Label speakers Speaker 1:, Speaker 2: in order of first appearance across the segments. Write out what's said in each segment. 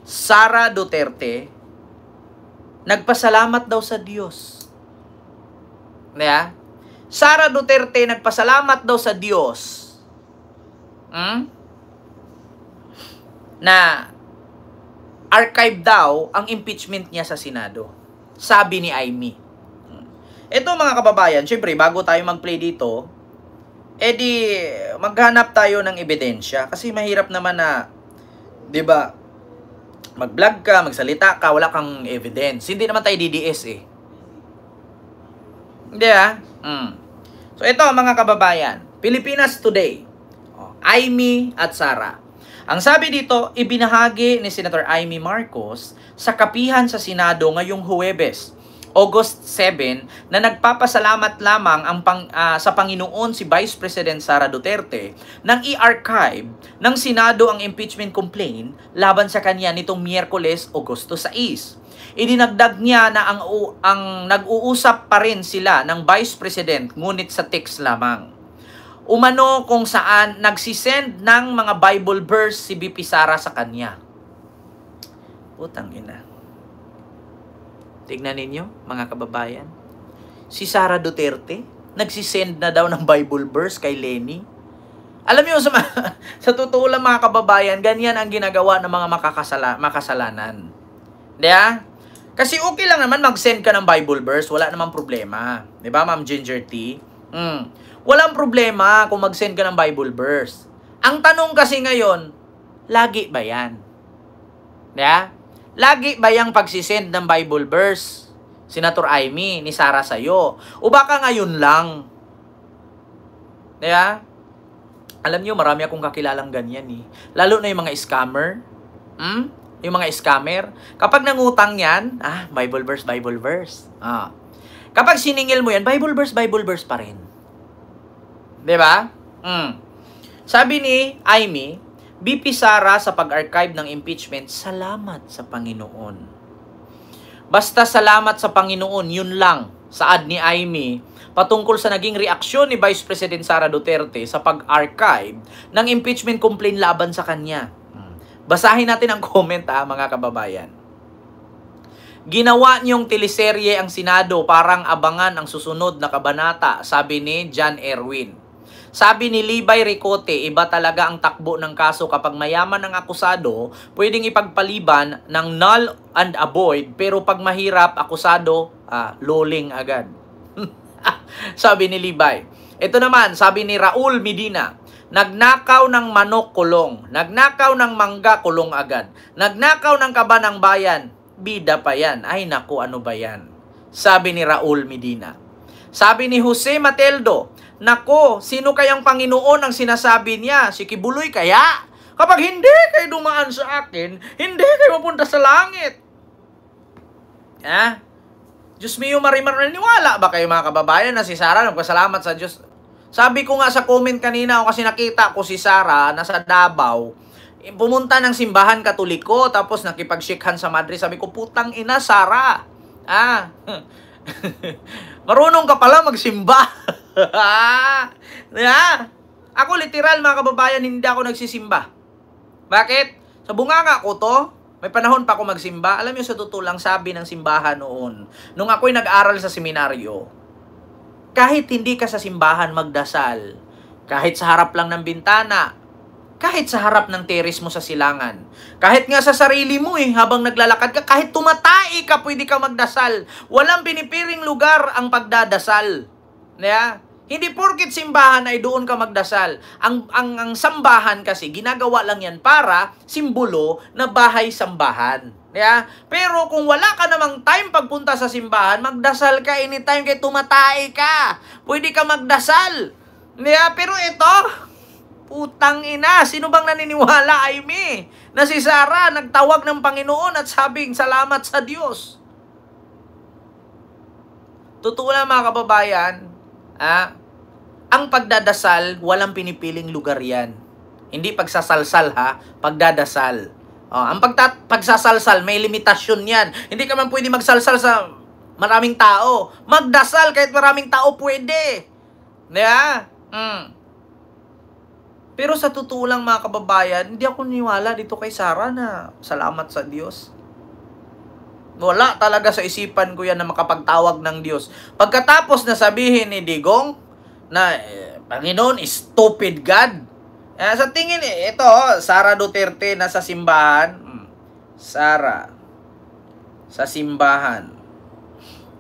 Speaker 1: Sara Duterte, nagpasalamat daw sa Diyos. Yeah? Sara Duterte, nagpasalamat daw sa Diyos. Na archive daw ang impeachment niya sa Senado. Sabi ni Amy. Ito mga kababayan, syempre bago tayo mag-play dito, edi maghanap tayo ng ebidensya kasi mahirap naman na, 'di ba? Mag-vlog ka, magsalita ka, wala kang evidence. Hindi naman tayo DDS eh. Hindi ah. So ito mga kababayan, Pilipinas Today. Amy at Sara. Ang sabi dito, ibinahagi ni Senator Amy Marcos sa kapihan sa Senado ngayong Huwebes, August 7, na nagpapasalamat lamang sa Panginoon si Vice President Sara Duterte nang i-archive ng Senado ang impeachment complaint laban sa kanya nitong Miyerkules, Agosto 6. Idinagdag niya na ang nag-uusap pa rin sila ng Vice President ngunit sa text lamang. Umano kung saan nagsisend ng mga Bible verse si BP Sara sa kanya. Putang ina. Tignan ninyo, mga kababayan. Si Sara Duterte, nagsisend na daw ng Bible verse kay Lenny. Alam niyo, sa totoo lang mga kababayan, ganyan ang ginagawa ng mga makasalanan. Diba? Kasi okay lang naman mag-send ka ng Bible verse, wala namang problema. Diba, Ma'am Ginger T? Walang problema kung mag-send ka ng Bible verse. Ang tanong kasi ngayon, lagi ba yan? Yeah? Lagi ba yung pagsisend ng Bible verse, Senator Amy, ni Sara sa'yo? O baka ngayon lang? Yeah? Alam nyo, marami akong kakilalang ganyan eh. Lalo na yung mga scammer. Yung mga scammer. Kapag nangutang yan, Bible verse, Bible verse. Kapag siningil mo yan, Bible verse pa rin. Diba? Sabi ni Amy, BP Sara sa pag-archive ng impeachment, salamat sa Panginoon. Basta salamat sa Panginoon, yun lang, saad ni Amy, patungkol sa naging reaksyon ni Vice President Sara Duterte sa pag-archive ng impeachment complaint laban sa kanya. Basahin natin ang comment mga kababayan. Ginawa niyong teleserye ang Senado, parang abangan ang susunod na kabanata, sabi ni John Erwin. Sabi ni Libay Ricote, iba talaga ang takbo ng kaso kapag mayaman ang akusado, pwedeng ipagpaliban ng null and avoid, pero pag mahirap, akusado, luling agad. Sabi ni Libay. Ito naman, sabi ni Raul Medina, nagnakaw ng manok, kulong. Nagnakaw ng mangga, kulong agad. Nagnakaw ng kaba ng bayan, bida pa yan. Ay naku, ano ba yan? Sabi ni Raul Medina. Sabi ni Jose Mateldo, nako, sino kayang Panginoon ang sinasabi niya? Si Kibuloy kaya? Kapag hindi kayo dumaan sa akin, hindi kayo mapunta sa langit. Diyos mio, marimar, naniwala ba kayo mga kababayan na si Sara nagpasalamat sa Diyos? Sabi ko nga sa comment kanina, kasi nakita ko si Sara nasa Davao, pumunta ng simbahan Katoliko, tapos nakipag-shakehan sa madre. Sabi ko, putang ina, Sara. Marunong ka pala magsimba. Ako literal mga kababayan, hindi ako nagsisimba. Bakit? Sa bunganga ko to, may panahon pa ako magsimba. Alam niyo, sa totoo lang, sabi ng simbahan noon, nung ako'y nag-aral sa seminaryo, kahit hindi ka sa simbahan magdasal, kahit sa harap lang ng bintana, kahit sa harap ng teres mo sa silangan, kahit nga sa sarili mo habang naglalakad ka, kahit tumatai ka, pwede ka magdasal. Walang pinipiring lugar ang pagdadasal. Hindi porket simbahan ay doon ka magdasal. Ang sambahan kasi, ginagawa lang yan para simbolo na bahay-sambahan. Pero kung wala ka namang time pagpunta sa simbahan, magdasal ka anytime, kahit tumatai ka. Pwede ka magdasal. Pero ito, putang ina, sino bang naniniwala, Amy, na si Sara nagtawag ng Panginoon at sabing salamat sa Diyos? Totoo lang mga kababayan, ang pagdadasal, walang pinipiling lugar yan. Hindi pagsasalsal pagdadasal. Ang pagsasalsal, may limitasyon yan. Hindi ka man pwede magsalsal sa maraming tao. Magdasal kahit maraming tao pwede. Pero sa totoo lang mga kababayan, hindi ako niniwala dito kay Sarah na salamat sa Diyos. Wala talaga sa isipan ko yan na makapagtawag ng Diyos. Pagkatapos na sabihin ni Digong na Panginoon, stupid God. Sa tingin, ito, Sara Duterte nasa simbahan. Sara sa simbahan.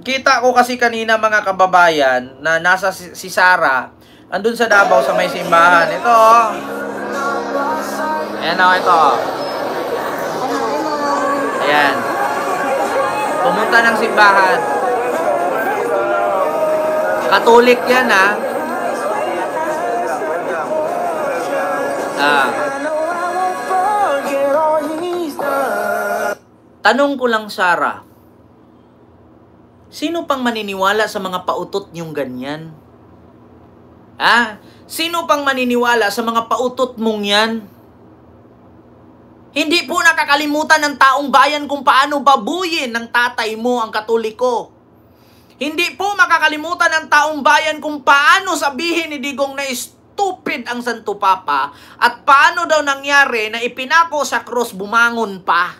Speaker 1: Kita ko kasi kanina mga kababayan na nasa si Sara andun sa Davao sa may simbahan. Ito, ayan o, ito. Ayan. Pumunta ng simbahan. Katolik yan, ha? Tanong ko lang, Sarah. Sino pang maniniwala sa mga pautot niyong ganyan? Sino pang maniniwala sa mga pautot mong yan? Hindi po nakakalimutan ng taong bayan kung paano babuyin ng tatay mo ang Katoliko. Hindi po makakalimutan ng taong bayan kung paano sabihin ni Digong na stupid ang Santo Papa at paano daw nangyari na ipinako sa krus bumangon pa.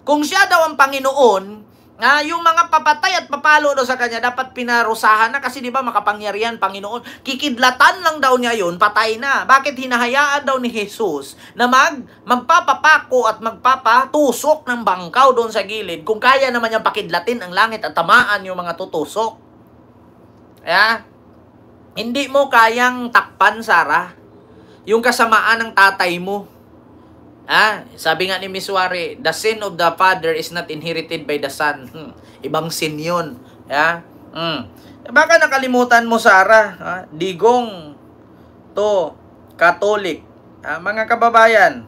Speaker 1: Kung siya daw ang Panginoon, yung mga papatay at papalo daw sa kanya dapat pinarusahan na kasi di ba makapangyarihan Panginoon. Kikidlatan lang daw niya yun, patay na. Bakit hinahayaan daw ni Jesus na magpapapako at magpapatusok ng bangkaw doon sa gilid kung kaya naman niyang pakidlatin ang langit at tamaan yung mga tutusok? Hindi mo kayang takpan, Sarah, yung kasamaan ng tatay mo. Sabi nga ni Miss Wari, the sin of the father is not inherited by the son. Ibang sin yun. Baka nakalimutan mo, Sarah, Digong to Catholic. Mga kababayan,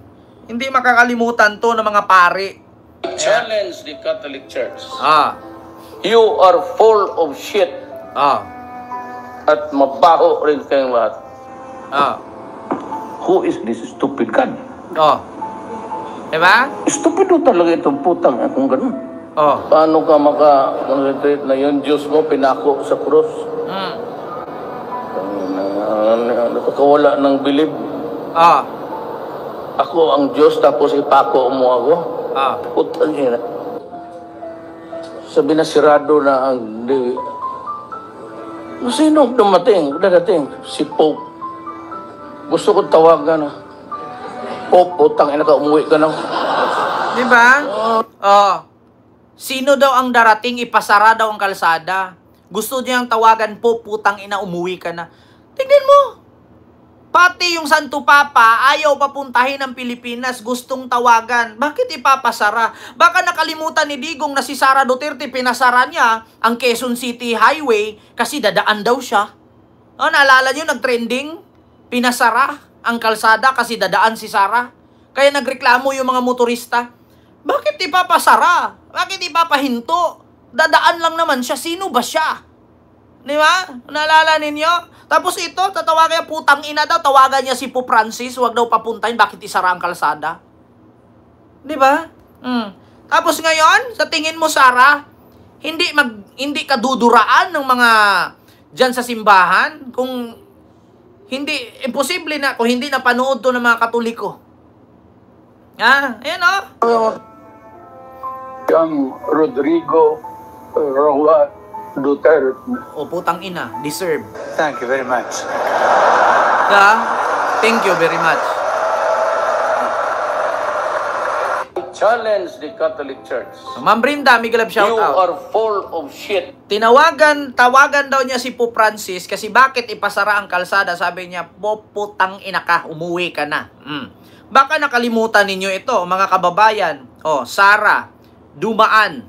Speaker 1: hindi makakalimutan to ng mga pari.
Speaker 2: Challenge the Catholic Church.
Speaker 3: You are full of shit.
Speaker 2: At mabaho rin kayong lahat.
Speaker 3: Who is this stupid God?
Speaker 1: Diba?
Speaker 3: Stupido talaga itong putang kung ganun.
Speaker 2: Paano ka maka-concentrate na yung Diyos mo pinako sa krus? Nakakawala ng bilib. Ako ang Diyos tapos ipako mo ako? Putang ina. Sabi na sirado na ang sino dadating? Si Pope. Gusto ko tawagan na. Pope, putang ina ka, umuwi ka na.
Speaker 1: Diba? Sino daw ang darating, ipasara daw ang kalsada? Gusto niyang tawagan po, putang ina, umuwi ka na. Tignan mo. Pati yung Santo Papa, ayaw papuntahin ng Pilipinas, gustong tawagan. Bakit ipapasara? Baka nakalimutan ni Digong na si Sara Duterte, pinasara niya ang Quezon City Highway kasi dadaan daw siya. Naalala niyo, nag-trending? Pinasara ang kalsada kasi dadaan si Sara. Kaya nagreklamo yung mga motorista. Bakit ipapasara? Bakit ipapahinto? Dadaan lang naman siya. Sino ba siya? Di ba? Naalala ninyo? Tapos ito, tatawagan niya, putang ina daw. Tawagan niya si Pope Francis. Huwag daw papuntahin. Bakit isara ang kalsada? Di ba? Tapos ngayon, sa tingin mo, Sara, hindi ka duduraan ng mga dyan sa simbahan kung imposible na kung hindi napanood to ng mga Katoliko. Ayan
Speaker 2: Yung Rodrigo Roa Duterte.
Speaker 1: putang ina, deserve.
Speaker 4: Thank you very much.
Speaker 1: Thank you very much.
Speaker 2: Challenge the Catholic Church.
Speaker 1: Ma'am Brinda, Miguel shout
Speaker 2: You
Speaker 1: out.
Speaker 2: are full of shit.
Speaker 1: Tawagan daw niya si Pope Francis kasi bakit ipasara ang kalsada? Sabi niya, putang ina ka, umuwi ka na. Baka nakalimutan ninyo ito, mga kababayan. Sara, dumaan.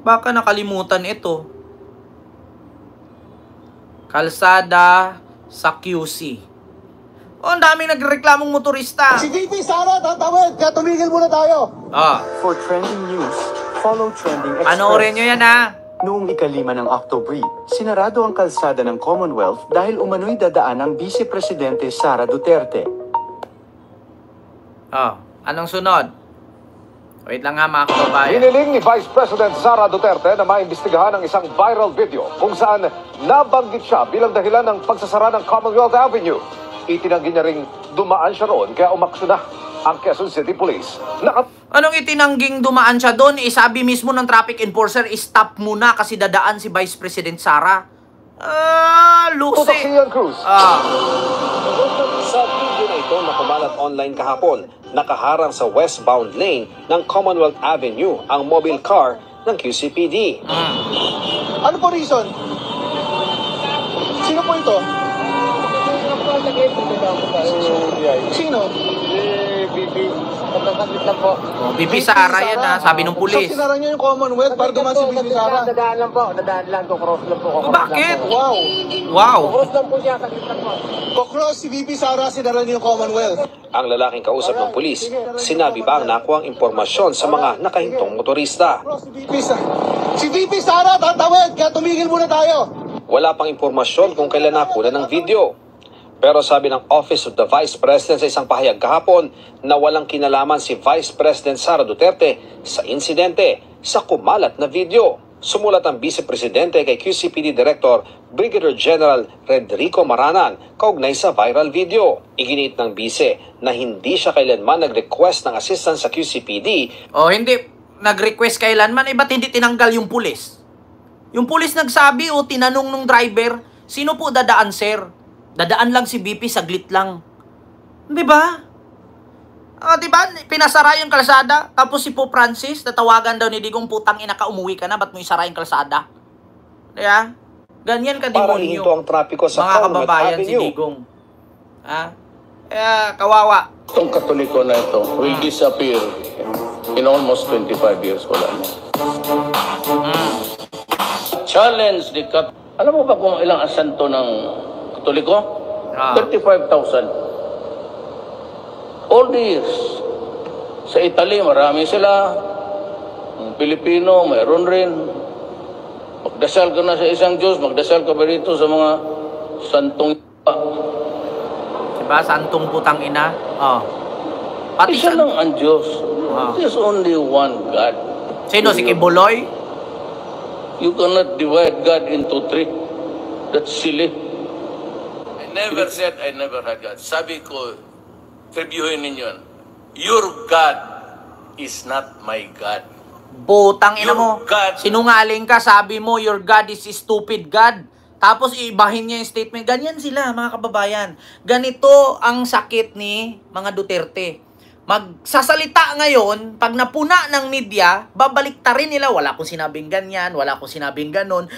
Speaker 1: Baka nakalimutan ito. Kalsada sa QC. Ang daming nagreklamong motorista.
Speaker 5: Si VP Sara, tatawid. Kaya tumigil muna tayo.
Speaker 4: For trending news, follow Trending Express.
Speaker 1: Panoorin nyo yan,
Speaker 4: Noong ika-5 ng October, sinarado ang kalsada ng Commonwealth dahil umano'y dadaan ang Vice Presidente Sara Duterte.
Speaker 1: Anong sunod? Wait lang nga mga kababayan.
Speaker 6: Hiniling ni Vice President Sara Duterte na maimbestigahan ang isang viral video kung saan nabanggit siya bilang dahilan ng pagsasara ng Commonwealth Avenue. Itinanggi niya ring dumaan siya roon kaya umaksyon na ang Quezon City Police.
Speaker 1: Anong itinangging dumaan siya doon? Sabi mismo ng traffic enforcer, stop muna kasi dadaan si Vice President Sara. Lucy.
Speaker 6: Tutok si Ian Cruz.
Speaker 7: Sa video na ito na kumalat online kahapon, nakaharang sa westbound lane ng Commonwealth Avenue ang mobile car ng QCPD.
Speaker 5: Ano po reason? Sino po ito? Sino?
Speaker 1: BP Sara yan ha, sabi ng pulis.
Speaker 5: So sinara niyo yung Commonwealth para dumaan si BP Sara?
Speaker 8: Dadaan lang po, cross lang po.
Speaker 1: Bakit?
Speaker 5: Wow.
Speaker 1: Wow.
Speaker 8: Cross lang po siya, saglit lang po.
Speaker 5: Kukross si BP Sara, sinara niyo yung Commonwealth.
Speaker 7: Ang lalaking kausap ng pulis, sinabi ba ang nakuhang impormasyon sa mga nakahintong motorista?
Speaker 5: Si BP Sara, tatawid, kaya tumigil muna tayo.
Speaker 7: Wala pang impormasyon kung kailan nakuha ng video. Pero sabi ng Office of the Vice President sa isang pahayag kahapon na walang kinalaman si Vice President Sara Duterte sa insidente sa kumalat na video. Sumulat ang Vice Presidente kay QCPD Director Brigadier General Redrico Maranan kaugnay sa viral video. Iginiit ng Vice na hindi siya kailanman nag-request ng assistance sa QCPD.
Speaker 1: Hindi nag-request kailanman, ba't hindi tinanggal yung pulis? Yung pulis nagsabi tinanong nung driver, sino po dadaan sir? Dadaan lang si BP, saglit lang. Di ba? Di ba? Pinasara yung kalsada. Tapos si Pope Francis, tatawagan daw ni Digong, putang ina ka, umuwi ka na, ba't mo isara yung kalsada? Di ba? Ganyan ka
Speaker 7: Para
Speaker 1: demonyo.
Speaker 7: hihinto ang trapiko sa
Speaker 1: mga
Speaker 7: Commonwealth
Speaker 1: kababayan si
Speaker 7: Avenue.
Speaker 1: Digong. Kawawa.
Speaker 2: Itong Katoliko na ito will disappear in almost 25 years. Wala na. Challenge the Alam mo ba kung ilang asanto ng Katoliko? 35,000. All these. Sa Italy, marami sila. Ang Pilipino, mayroon rin. Magdasal ka na sa isang Diyos, magdasal ka ba rito sa mga santong
Speaker 1: Diba? Santong putang ina. Pati
Speaker 2: isa lang ang Diyos. There's only one God.
Speaker 1: Sino? Si Kibuloy?
Speaker 2: You cannot divide God into three. That's silly. I never said I never had God. Sabi ko, tribyuhin ninyo. Your God is not my God.
Speaker 1: Butang ina mo.
Speaker 2: Your God.
Speaker 1: Sinungaling ka, sabi mo, your God is a stupid God. Tapos iibahin niya yung statement. Ganyan sila, mga kababayan. Ganito ang sakit ni mga Duterte. Magsasalita ngayon, pag napuna ng media, babaliktarin nila. Wala akong sinabing ganyan, wala akong sinabing ganon.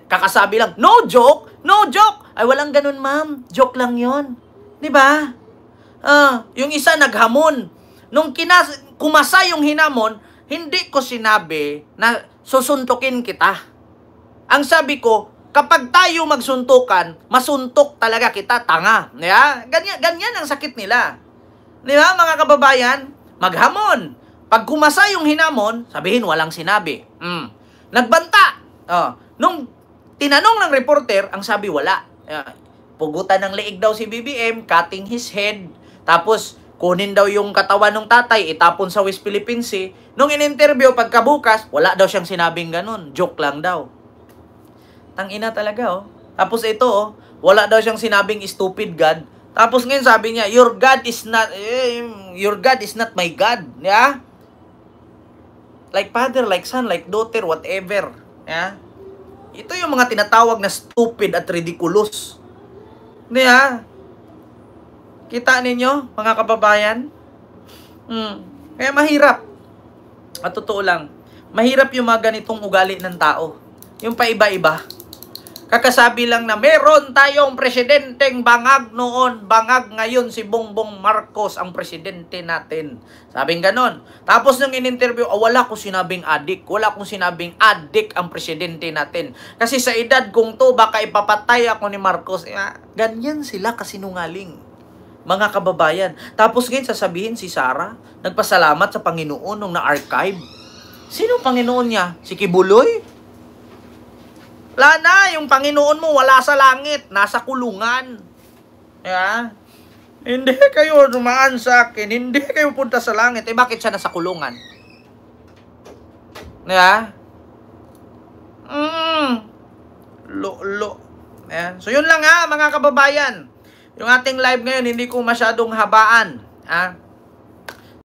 Speaker 1: Kakasabi lang, no joke, no joke. Ay, walang ganon, ma'am. Joke lang yon, di ba? Yung isa naghamon. Nung kumasa yung hinamon, hindi ko sinabi na susuntukin kita. Ang sabi ko, kapag tayo magsuntukan, masuntok talaga kita, tanga. Yeah? Ganyan ang sakit nila. Di ba, mga kababayan? Maghamon. Pag kumasa yung hinamon, sabihin walang sinabi. Nagbanta. Nung tinanong ng reporter, ang sabi wala. Pugutan ng leeg daw si BBM, cutting his head. Tapos, kunin daw yung katawan ng tatay, itapon sa West Philippine Sea. Nung in-interview, pagkabukas, wala daw siyang sinabing ganun. Joke lang daw. Tangina talaga, Tapos ito, wala daw siyang sinabing stupid God. Tapos ngayon sabi niya, your God is not my God. Yeah? Like father, like son, like daughter, whatever. Yeah? Ito yung mga tinatawag na stupid at ridiculous. Yeah? Kita ninyo, mga kababayan? Kaya mahirap. At totoo lang, mahirap yung mga ganitong ugali ng tao. Yung paiba-iba. Kakasabi lang na meron tayong presidenteng bangag noon, bangag ngayon si Bongbong Marcos ang presidente natin. Sabing ganon. Tapos nung in-interview, wala kong sinabing adik. Wala kong sinabing adik ang presidente natin. Kasi sa edad kong to, baka ipapatay ako ni Marcos. Ganyan sila kasinungaling. Mga kababayan. Tapos ngayon sasabihin si Sara, nagpasalamat sa Panginoon nung na-archive. Sino Panginoon niya? Si Kibuloy? Wala na, yung Panginoon mo wala sa langit, nasa kulungan. Yeah? Hindi kayo dumaan sa akin, hindi kayo punta sa langit. Bakit siya nasa kulungan? Diba? Ayan. So yun lang ha mga kababayan. Yung ating live ngayon, hindi ko masyadong habaan. Ha?